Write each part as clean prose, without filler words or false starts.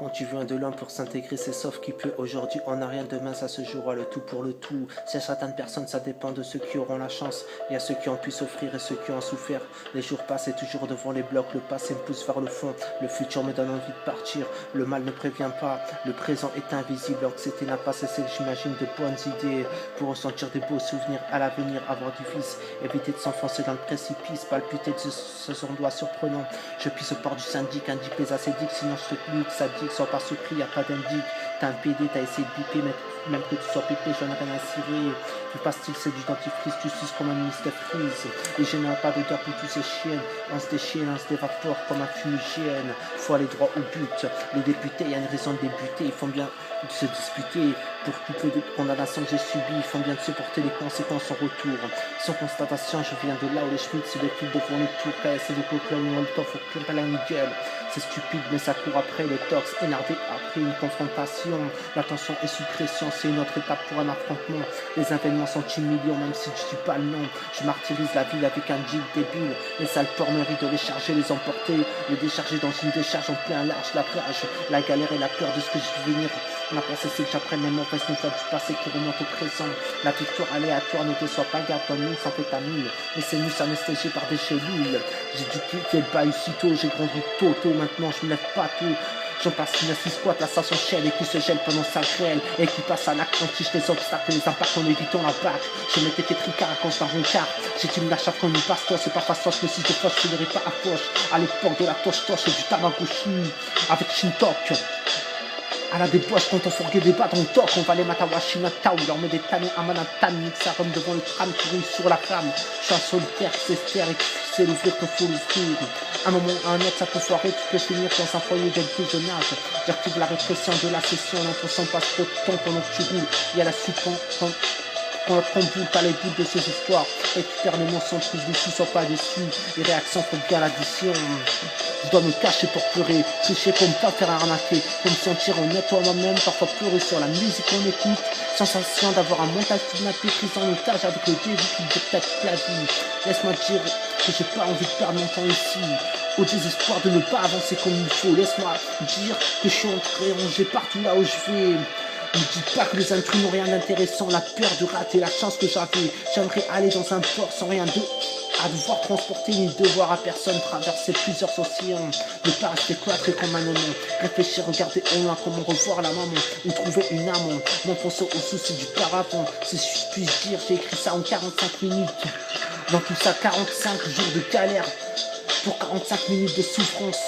Quand tu viens de l'homme pour s'intégrer, c'est sauf qui peut. Aujourd'hui, on n'a rien, demain, ça se jouera le tout pour le tout. C'est certaines personnes, ça dépend de ceux qui auront la chance. Il y a ceux qui ont pu s'offrir et ceux qui ont souffert. Les jours passent et toujours devant les blocs. Le passé me pousse vers le fond. Le futur me donne envie de partir. Le mal ne prévient pas. Le présent est invisible. L'anxiété n'a pas cessé. J'imagine de bonnes idées pour ressentir des beaux souvenirs à l'avenir. Avoir du vice, éviter de s'enfoncer dans le précipice. Palpiter de ce endroit surprenant. Je pisse au port du syndic, indique les acédiques. Sinon je te clique, ça dit que soit par ce prix, y a pas d'indique. T'as un PD, t'as essayé de biper, même que tu sois pépé, j'en ai rien à cirer. Tu pastilles, c'est du dentifrice, tu suces comme un Mr Freeze. Et je n'ai pas d'odeur pour tous ces chiennes. On se déchaîne, on se dévapore comme un fumigène. Faut aller droit au but. Les députés, y a une raison de débuter. Ils font bien de se disputer. Pour tout peu de condamnations que j'ai subies, ils font bien de supporter les conséquences en retour. Sans constatation, je viens de là où les schmitts se défilent devant les tours. KS de coquelin, Molotov, au clip à la gueule. C'est stupide, mais ça court après le tox, énervé après une confrontation. La tension est sous pression, c'est une autre étape pour un affrontement. Les événements sont humiliants, même si je dis pas le nom. Je martyrise la ville avec un jeep débile. Les sales porneries de les charger, les emporter, les décharger dans une décharge en plein large, la rage, la galère et la peur de ce que je vais venir. Ma pensée c'est que j'apprenne les mauvaises nouvelles du passé qui remontent au présent. La victoire aléatoire ne déçoit pas, garde comme une s'amphétamine. Laissez-nous s'anesthésier par des cellules. J'ai dû quitter le bail aussitôt, j'ai grandi tôt, maintenant je me lève pas tôt. J'en passe une assise squat, la station chaîne et qui se gèle pendant sa grêle. Et qui passe à l'acte, tige les obstacles et les impacts en évitant la bac. Je m'étais fait tricard à constant rencard. J'ai une lâche comme une pastoche, c'est pas fastoche, mais si je poche, je n'irai pas à poche. À l'époque de la toche-toche et du tamagotchi avec Shintok. À la débauche, quand on fourguait des bas dans le toc, on va les matawashi natao, leur met des talons à manatan, nique sa rhum devant le tram qui roule sur la flamme. Je suis un solitaire qui s'espère et qui sait l'ouvrir qu'il faut l'ouvrir. Un moment à un autre, ça peut foirer, tu peux finir dans un foyer d'emprisonnage. J'active la répression de la session, l'impression passe trop de temps pendant que tu roules. Il y a la suite quand notre boule, t'as les bouts de ces histoires. Récupère les mots sans prise dessus, sois pas déçu. Les réactions font bien l'addition. Je dois me cacher pour pleurer, tricher pour ne pas faire arnaquer, pour me sentir honnête à moi-même, parfois pleurer sur la musique qu'on écoute. Sensation d'avoir un mental kidnappé, pris en otage avec le début qui dictate la vie. Laisse-moi dire que j'ai pas envie de perdre mon temps ici, au désespoir de ne pas avancer comme il faut. Laisse-moi dire que je suis entré rangé partout là où je vais. Ne dis pas que les intrus n'ont rien d'intéressant, la peur de rater la chance que j'avais. J'aimerais aller dans un port sans rien à devoir transporter ni devoir à personne, traverser plusieurs océans, ne pas rester cloîtré comme un aimant, réfléchir, regarder au loin, comment revoir la maman, ou trouver une amant, m'enfoncer au souci du paravent, si je puis dire, j'ai écrit ça en 45 minutes, dans tout ça 45 jours de galère, pour 45 minutes de souffrance.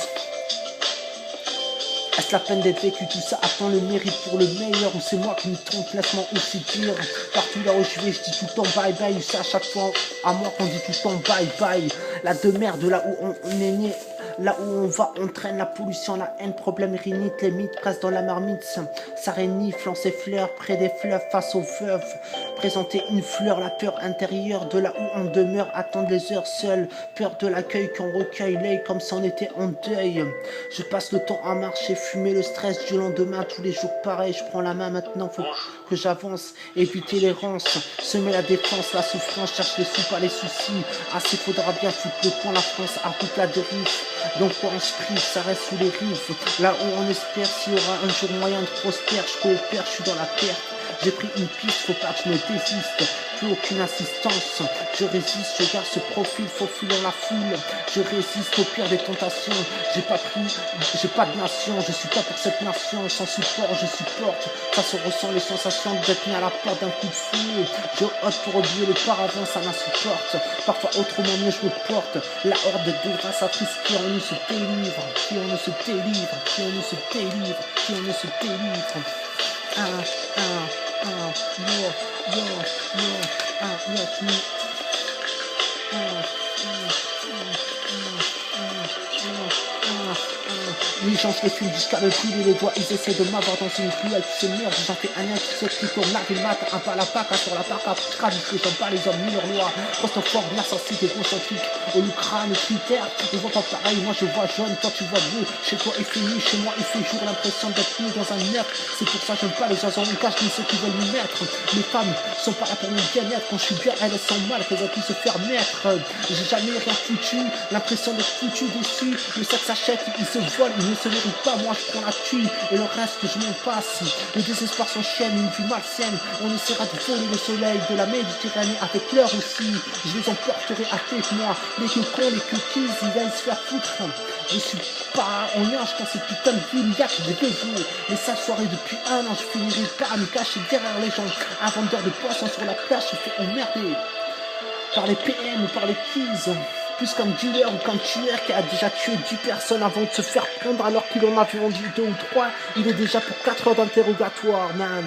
Est-ce la peine d'être vécu, tout ça attend le mérite pour le meilleur, ou c'est moi qui me trompe, laisse-moi aussi dire. Partout là où je vais, je dis tout le temps bye bye, c'est à chaque fois à moi qu'on dit tout le temps bye bye. La demeure de là où on est né, là où on va, on traîne la pollution, la haine, problème, rhinite, les mythes presque dans la marmite. Ça renifle en ses fleurs, près des fleuves, face aux veuves. Présenter une fleur, la peur intérieure de là où on demeure, attendre les heures seules, peur de l'accueil qu'on recueille l'œil comme si on était en deuil. Je passe le temps à marcher, fumer le stress du lendemain, tous les jours pareil, je prends la main maintenant, faut que j'avance, éviter l'errance, semer la défense, la souffrance, cherche les sous, pas les soucis, assez faudra bien foutre le camp, la France à toute la dérive, donc quoi on se prive, ça reste sous les rives, là où on espère, s'il y aura un jour moyen de prospère, je coopère, je suis dans la perte. J'ai pris une piste, faut pas que je me désiste. Plus aucune assistance. Je résiste, je garde ce profil, faufile dans la foule. Je résiste au pire des tentations. J'ai pas de nation, je suis pas pour cette nation. Sans support, je supporte. Ça se ressent les sensations d'être mis à la porte d'un coup de fouet. Je hôte pour oublier le paravent, ça m'insupporte. Parfois autrement mieux je me porte. La horde de dévastatrices qui en nous se délivre. Qui en nous se délivre. Qui en nous se délivre. Qui en nous se délivre. Les gens se les fument jusqu'à le brûler les doigts, ils essaient de m'avoir dans une cruelle, tu sais merde, j'en fais un lien qui se qui tourne la ville mat, un pas la paca sur la paca, traduit, j'aime pas les hommes ni leur loi, Rostofort, narcissique et concentrique, au lucrane, critère, on voit pas pareil, moi je vois jaune, toi tu vois bleu, chez toi il fait nuit, chez moi il fait jour, l'impression d'être nu dans un nerf, c'est pour ça j'aime pas les oiseaux en cache ni ceux qui veulent nous mettre, les femmes sont pas là pour mon bien-être. Quand je suis bien, elles sont mal, qu'elles ont pu se faire naître. J'ai jamais rien foutu, l'impression d'être foutu dessus. Le sac s'achète, il se vole, il ne se mérite pas. Moi je prends la thune et le reste je m'en passe. Le désespoir s'enchaîne, une vue malsaine. On essaiera de voler le soleil de la Méditerranée avec l'heure aussi. Je les emporterai avec moi. Les que cons, les cookies, ils aillent se faire foutre. Je suis pas en ange quand cette putain de ville, il y a que des besoins. Les sales soirées depuis un an, je finirai par me cacher derrière les gens. Un vendeur de poissons sur la plage se fait emmerder par les PM ou par les keys. Plus comme dealer ou comme tueur qui a déjà tué 10 personnes avant de se faire prendre alors qu'il en avait vendu 2 ou 3. Il est déjà pour 4 heures d'interrogatoire, man.